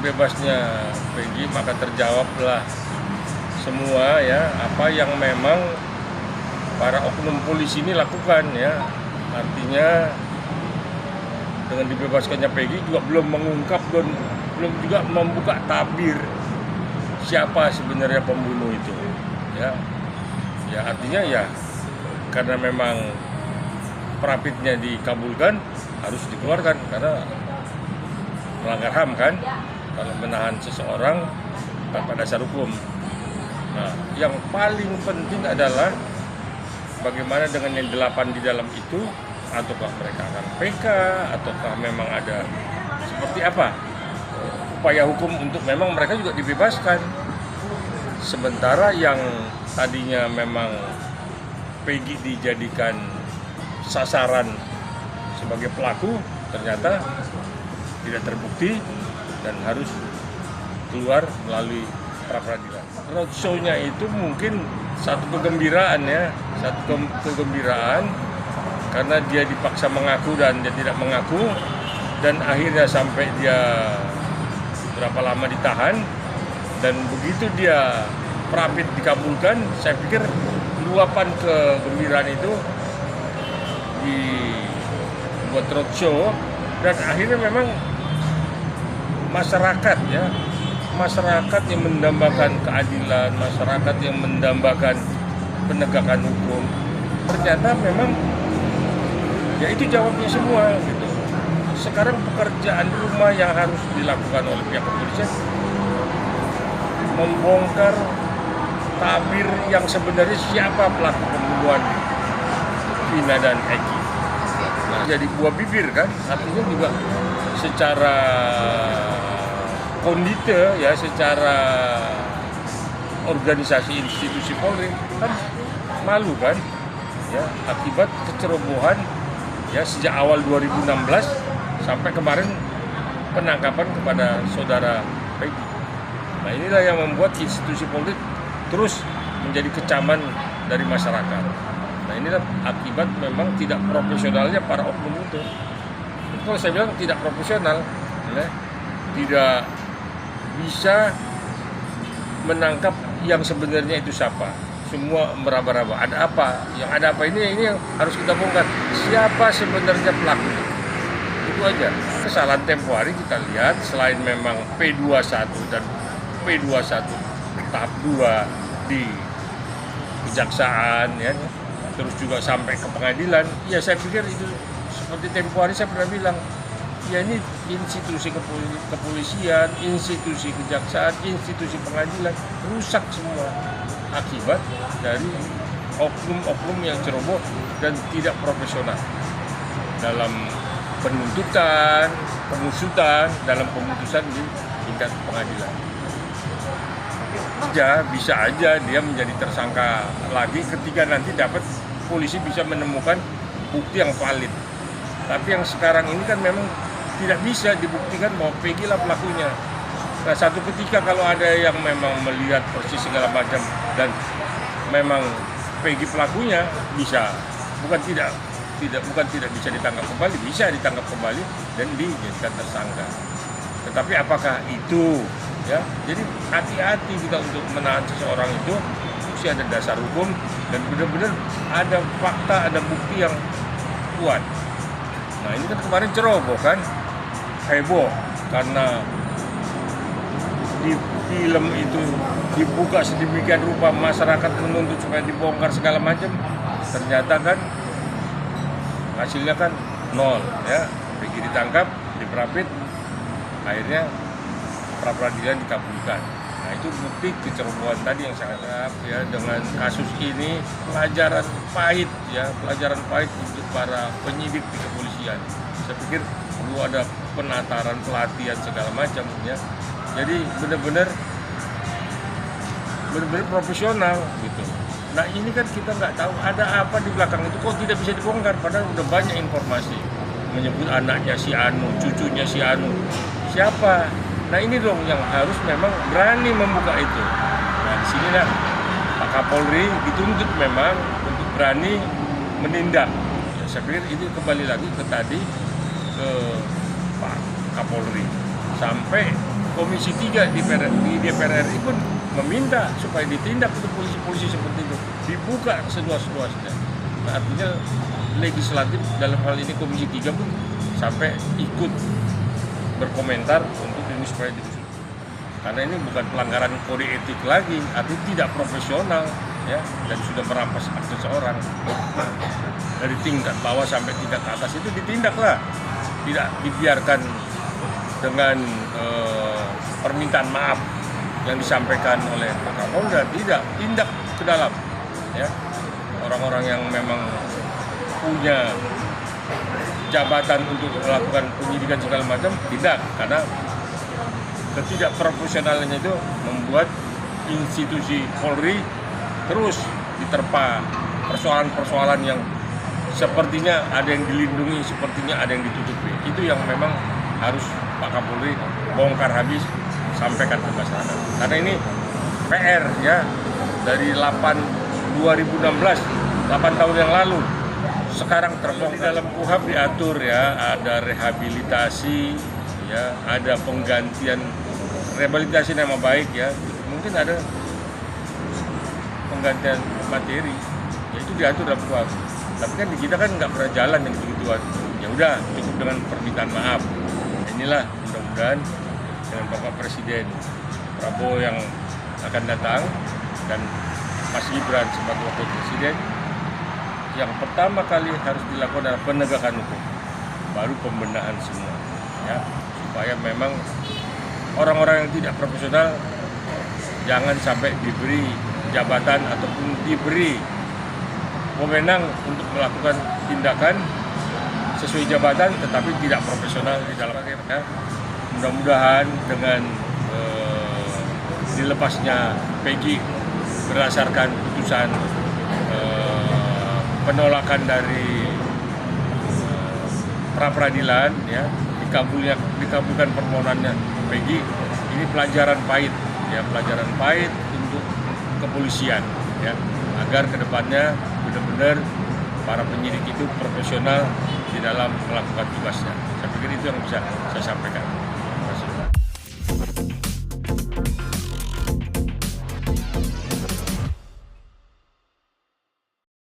bebasnya Peggy maka terjawablah semua ya apa yang memang para oknum polisi ini lakukan ya. Artinya dengan dibebaskannya Peggy juga belum mengungkap dan belum juga membuka tabir siapa sebenarnya pembunuh itu ya. Ya artinya ya karena memang prapitnya dikabulkan harus dikeluarkan karena melanggar HAM kan kalau menahan seseorang tanpa dasar hukum. Nah, yang paling penting adalah bagaimana dengan yang 8 di dalam itu, ataukah mereka akan PK, ataukah memang ada seperti apa upaya hukum untuk memang mereka juga dibebaskan. Sementara yang tadinya memang Peggy dijadikan sasaran sebagai pelaku, ternyata tidak terbukti dan harus keluar melalui pra-peradilan. Roadshow-nya itu mungkin satu kegembiraan ya, kegembiraan karena dia dipaksa mengaku dan dia tidak mengaku dan akhirnya sampai dia berapa lama ditahan dan begitu dia prapit dikabulkan, saya pikir luapan kegembiraan itu dibuat roadshow dan akhirnya memang masyarakat yang mendambakan keadilan, masyarakat yang mendambakan penegakan hukum. Ternyata memang ya itu jawabnya semua gitu. Sekarang pekerjaan rumah yang harus dilakukan oleh pihak kepolisian membongkar tabir yang sebenarnya siapa pelaku pembunuhan Vina dan Eki. Nah, jadi buah bibir kan, artinya juga secara kondite ya, secara organisasi institusi Polri kan malu kan ya akibat kecerobohan ya sejak awal 2016 sampai kemarin penangkapan kepada saudara Peggy. Nah inilah yang membuat institusi Polri terus menjadi kecaman dari masyarakat. Nah inilah akibat memang tidak profesionalnya para oknum itu. Kalau saya bilang tidak profesional, ya, tidak bisa menangkap yang sebenarnya itu siapa. Semua meraba-raba. Ada apa? Yang ada apa ini yang harus kita bongkar. Siapa sebenarnya pelakunya? Itu aja. Kesalahan tempo hari kita lihat selain memang P21 dan P21 tahap 2 di kejaksaan ya, terus juga sampai ke pengadilan. Ya saya pikir itu seperti tempo hari saya pernah bilang, ya ini institusi kepolisian, institusi kejaksaan, institusi pengadilan rusak semua akibat dari oknum-oknum yang ceroboh dan tidak profesional dalam penuntutan, pengusutan, dalam pemutusan di tingkat pengadilan. Ya, bisa aja dia menjadi tersangka lagi ketika nanti dapat polisi bisa menemukan bukti yang valid. Tapi yang sekarang ini kan memang tidak bisa dibuktikan bahwa Peggy lah pelakunya. Nah, satu ketika kalau ada yang memang melihat persis segala macam dan memang Peggy pelakunya bisa, bukan tidak bisa ditangkap kembali, bisa ditangkap kembali dan dijadikan tersangka. Tetapi apakah itu ya? Jadi hati-hati kita untuk menahan seseorang itu mesti ada dasar hukum dan benar-benar ada fakta, ada bukti yang kuat. Nah ini kan kemarin ceroboh kan, heboh karena di film itu dibuka sedemikian rupa, masyarakat menuntut supaya dibongkar segala macam, ternyata kan hasilnya kan nol ya. Peggy ditangkap, diprapit, akhirnya pra-peradilan dikabulkan. Nah itu bukti kecerobohan tadi yang saya anggap ya, dengan kasus ini pelajaran pahit ya, pelajaran pahit untuk para penyidik di kepolisian. Saya pikir perlu ada penataran, pelatihan segala macam ya. Jadi benar-benar profesional gitu. Nah ini kan kita nggak tahu ada apa di belakang itu, kok tidak bisa dibongkar padahal udah banyak informasi menyebut anaknya si Anu, cucunya si Anu. Siapa? Nah ini dong yang harus memang berani membuka itu. Nah di sinilah Pak Kapolri dituntut memang untuk berani menindak. Ya, saya pikir ini kembali lagi ke tadi ke Pak Kapolri sampai Komisi 3 di DPR RI pun meminta supaya ditindak untuk polisi-polisi seperti itu, dibuka seluas-luasnya. Nah, artinya legislatif dalam hal ini Komisi 3 pun sampai ikut berkomentar untuk ini supaya diusut. Karena ini bukan pelanggaran kode etik lagi, artinya tidak profesional ya, dan sudah merampas hak seseorang. Dari tingkat bawah sampai tingkat atas itu ditindaklah, tidak dibiarkan dengan permintaan maaf yang disampaikan oleh Pak Kapolda, tidak, tindak ke dalam ya. Orang-orang yang memang punya jabatan untuk melakukan penyidikan segala macam tidak, karena ketidakprofesionalannya itu membuat institusi Polri terus diterpa persoalan-persoalan yang sepertinya ada yang dilindungi, sepertinya ada yang ditutupi. Itu yang memang harus Pak Kapolri bongkar habis, sampaikan ke masyarakat. Karena ini PR ya, dari 2016, 8 tahun yang lalu, sekarang terbongkar. Dalam KUHP diatur ya, ada rehabilitasi, ya, ada penggantian rehabilitasi nama baik ya, mungkin ada penggantian materi, ya itu diatur dalam KUHP. Tapi kan di kita kan nggak pernah jalan yang gitu-gituan. Ya udah, cukup dengan permintaan maaf. Inilah mudah-mudahan dengan Bapak Presiden Prabowo yang akan datang dan Mas Gibran sebagai Wakil Presiden, yang pertama kali harus dilakukan adalah penegakan hukum, baru pembenahan semua, ya, supaya memang orang-orang yang tidak profesional jangan sampai diberi jabatan ataupun diberi wewenang untuk melakukan tindakan sesuai jabatan tetapi tidak profesional di dalam ya. Mudah-mudahan dengan dilepasnya Peggy berdasarkan putusan penolakan dari pra-peradilan ya, dikabulkan permohonannya Peggy, ini pelajaran pahit ya, pelajaran pahit untuk kepolisian ya, agar kedepannya benar-benar para penyidik itu profesional di dalam melakukan tugasnya. Saya pikir itu yang bisa saya sampaikan.